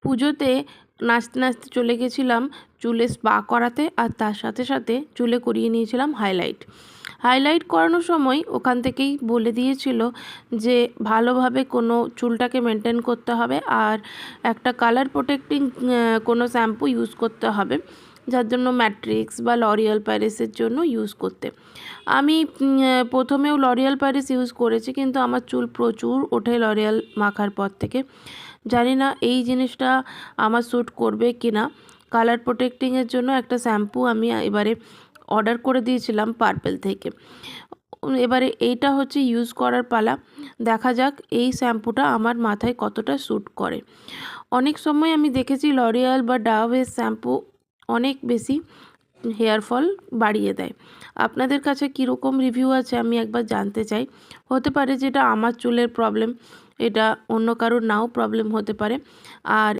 পুজোতে নাচতে নাচতে চলে গেছিলাম চুলে স্পা করাতে, আর তার সাথে সাথে চুলে করিয়ে নিয়েছিলাম হাইলাইট করানোর সময় ওখান থেকেই বলে দিয়েছিল যে ভালোভাবে কোনো চুলটাকে মেনটেন করতে হবে আর একটা কালার প্রোটেক্টিং কোনো শ্যাম্পু ইউজ করতে হবে, যার জন্য ম্যাট্রিক্স বা লরিয়াল প্যারিসের জন্য ইউজ করতে। আমি প্রথমেও লরিয়াল প্যারিস ইউজ করেছি, কিন্তু আমার চুল প্রচুর ওঠে লরিয়াল মাখার পর থেকে। জানি না এই জিনিসটা আমার স্যুট করবে কি না। কালার প্রোটেক্টিংয়ের জন্য একটা শ্যাম্পু আমি এবারে অর্ডার করে দিয়েছিলাম পার্পেল থেকে। এবারে এইটা হচ্ছে ইউজ করার পালা। দেখা যাক এই শ্যাম্পুটা আমার মাথায় কতটা স্যুট করে। অনেক সময় আমি দেখেছি লরিয়াল বা ডাভের শ্যাম্পু অনেক বেশি হেয়ার ফল বাড়িয়ে দেয়। আপনাদের কাছে কীরকম রিভিউ আছে আমি একবার জানতে চাই। হতে পারে যেটা আমার চুলের প্রবলেম, এটা অন্য কারোর নাও প্রবলেম হতে পারে। আর